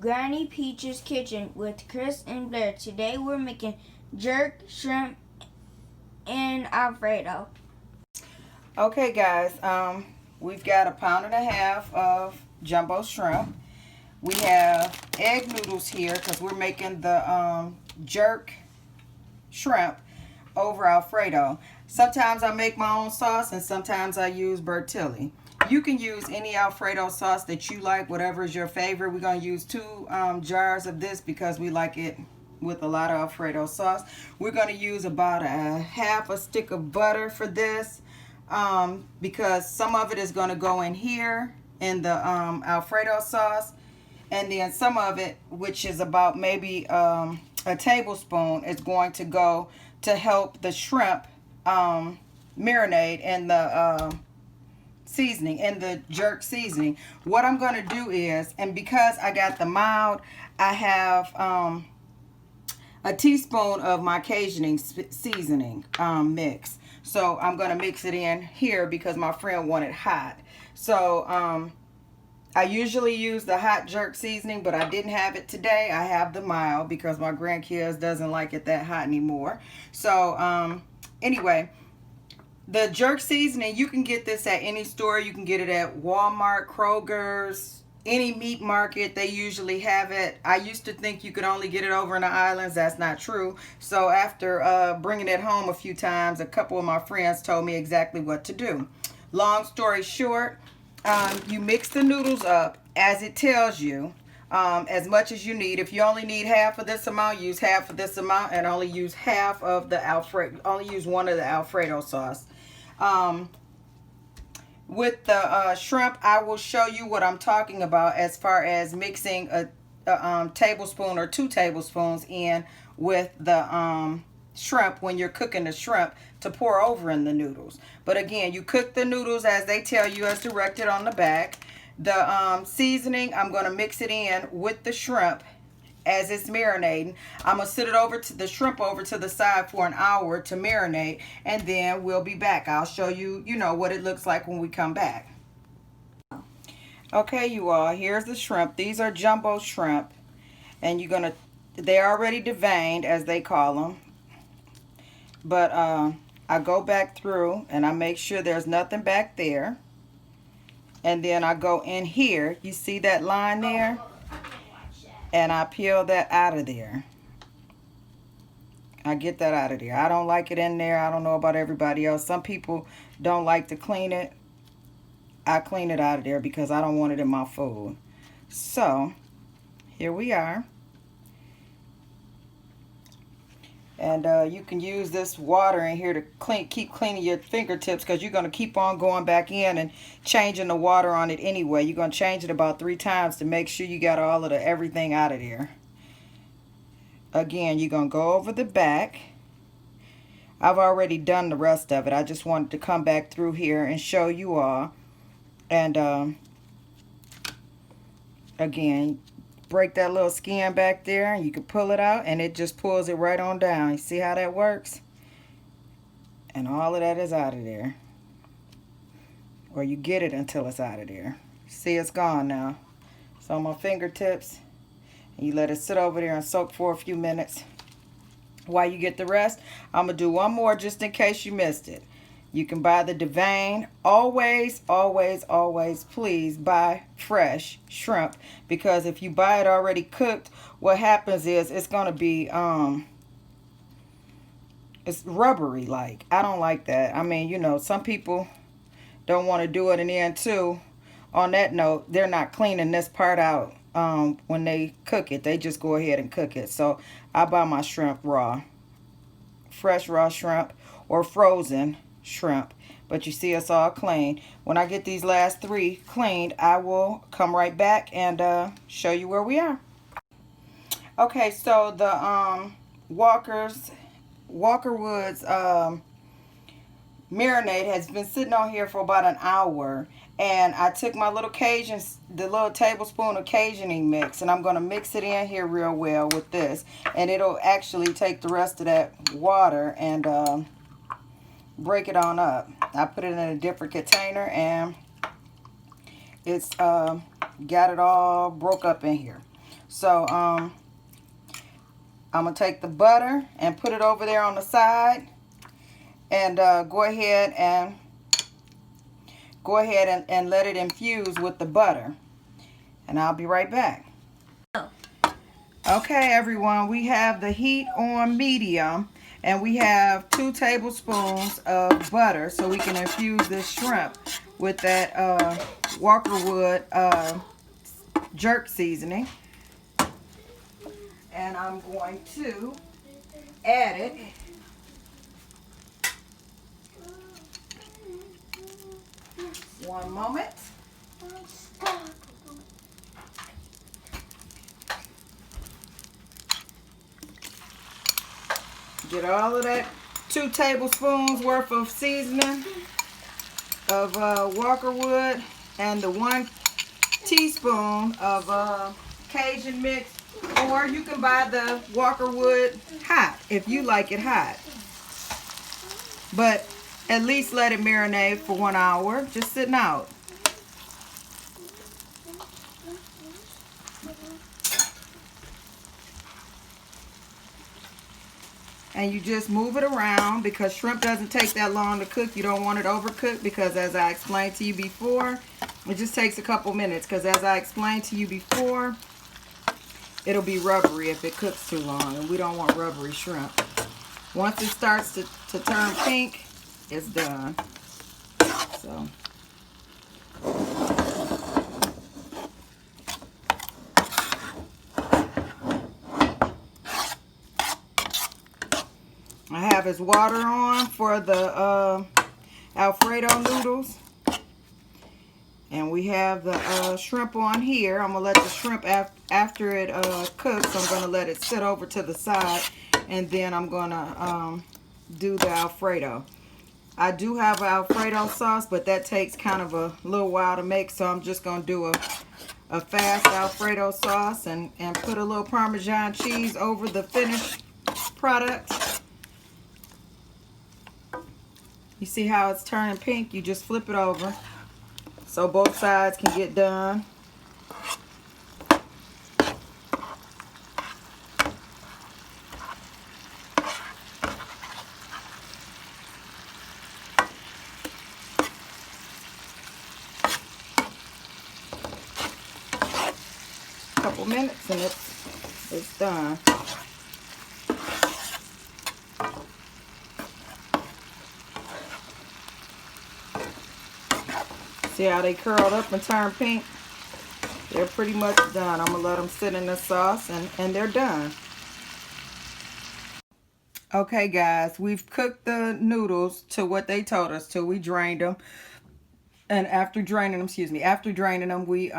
Granny Peach's Kitchen with Chris and Blair. Today we're making jerk, shrimp, and Alfredo. Okay guys, we've got a pound and a half of jumbo shrimp. We have egg noodles here because we're making the jerk shrimp over Alfredo. Sometimes I make my own sauce and sometimes I use Bertilli. You can use any Alfredo sauce that you like, whatever is your favorite. We're going to use 2 jars of this because we like it with a lot of Alfredo sauce. We're going to use about a half a stick of butter for this because some of it is going to go in here in the Alfredo sauce. And then some of it, which is about maybe a tablespoon, is going to go to help the shrimp marinate in the seasoning, in the jerk seasoning. What I'm going to do is, and because I got the mild, I have a teaspoon of my Cajun seasoning mix. So I'm going to mix it in here because my friend wanted hot. So I usually use the hot jerk seasoning, but I didn't have it today. I have the mild because my grandkids doesn't like it that hot anymore. So anyway, the jerk seasoning, you can get this at any store. You can get it at Walmart, Kroger's, any meat market. They usually have it. I used to think you could only get it over in the islands. That's not true. So after bringing it home a few times, a couple of my friends told me exactly what to do. Long story short, you mix the noodles up as it tells you, as much as you need. If you only need half of this amount, use half of this amount, and only use half of the Alfredo. Only use one of the Alfredo sauce. With the shrimp, I will show you what I'm talking about as far as mixing a tablespoon or 2 tablespoons in with the shrimp when you're cooking the shrimp to pour over in the noodles. But again, you cook the noodles as they tell you, as directed on the back. The seasoning, I'm going to mix it in with the shrimp as it's marinating. I'm going to sit it over to the shrimp over to the side for an hour to marinate, and then we'll be back. I'll show you, what it looks like when we come back. Okay, you all, here's the shrimp. These are jumbo shrimp, and they're already deveined, as they call them. But I go back through and I make sure there's nothing back there. And then I go in here. You see that line there? And I peel that out of there. I get that out of there. I don't like it in there. I don't know about everybody else. Some people don't like to clean it. I clean it out of there because I don't want it in my food. So, here we are. And you can use this water in here to keep cleaning your fingertips because you're going to keep on going back in and changing the water on it anyway. You're going to change it about 3 times to make sure you got all of everything out of there. Again, you're going to go over the back. I've already done the rest of it. I just wanted to come back through here and show you all. And again, break that little skin back there and you can pull it out and it just pulls it right on down. You see how that works? And all of that is out of there. Or you get it until it's out of there. See, it's gone now. So on my fingertips, and you let it sit over there and soak for a few minutes. While you get the rest, I'm going to do one more just in case you missed it. You can buy the devein. Always, always, always, please buy fresh shrimp. Because if you buy it already cooked, what happens is it's going to be, it's rubbery like. I don't like that. I mean, some people don't want to do it. And then too, on that note, they're not cleaning this part out when they cook it. They just go ahead and cook it. So I buy my shrimp raw. Fresh raw shrimp or frozen shrimp. But you see it's all clean. When I get these last 3 cleaned, I will come right back and show you where we are. Okay, so the Walkerswood's marinade has been sitting on here for about an hour, and I took my little the little tablespoon of Cajuning mix, and I'm going to mix it in here real well with this, and it'll actually take the rest of that water and break it on up. I put it in a different container and it's got it all broke up in here. So I'm gonna take the butter and put it over there on the side, and go ahead and let it infuse with the butter, and I'll be right back. Okay, everyone, we have the heat on medium, and we have 2 tablespoons of butter, so we can infuse this shrimp with that Walkerswood jerk seasoning. And I'm going to add it. One moment. Get all of that 2 tablespoons worth of seasoning of Walkerswood and the 1 teaspoon of Cajun mix, or you can buy the Walkerswood hot if you like it hot. But at least let it marinate for 1 hour, just sitting out. And you just move it around, because shrimp doesn't take that long to cook. You don't want it overcooked, because as I explained to you before, it just takes a couple minutes, because as I explained to you before, it'll be rubbery if it cooks too long, and we don't want rubbery shrimp. Once it starts to turn pink, it's done. So I have his water on for the Alfredo noodles. And we have the shrimp on here. I'm going to let the shrimp, after it cooks, I'm going to let it sit over to the side. And then I'm going to do the Alfredo. I do have Alfredo sauce, but that takes kind of a little while to make. So I'm just going to do a fast Alfredo sauce and put a little Parmesan cheese over the finished product. You see how it's turning pink? You just flip it over so both sides can get done. A couple minutes and it's done. See how they curled up and turned pink? They're pretty much done. I'm going to let them sit in the sauce, and they're done. Okay, guys, we've cooked the noodles to what they told us to. We drained them. And after draining them, we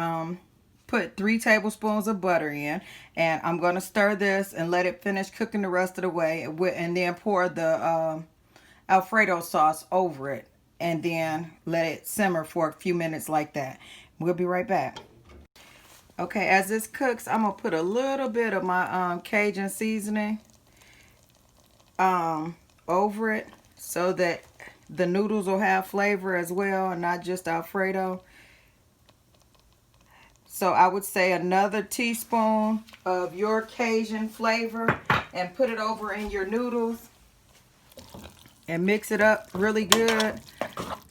put 3 tablespoons of butter in. And I'm going to stir this and let it finish cooking the rest of the way. And then pour the Alfredo sauce over it. And then let it simmer for a few minutes like that. We'll be right back. Okay, as this cooks, I'm going to put a little bit of my Cajun seasoning over it, so that the noodles will have flavor as well, and not just Alfredo. So I would say another teaspoon of your Cajun flavor, and put it over in your noodles. And mix it up really good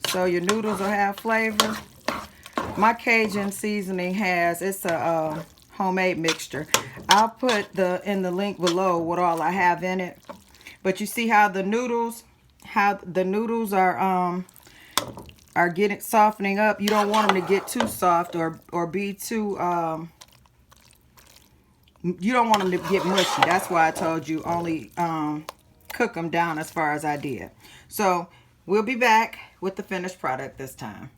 so your noodles will have flavor. My Cajun seasoning it's a homemade mixture. I'll put in the link below what all I have in it. But you see how the noodles are softening up. You don't want them to get too soft or be too you don't want them to get mushy. That's why I told you only cook them down as far as I did. So we'll be back with the finished product this time.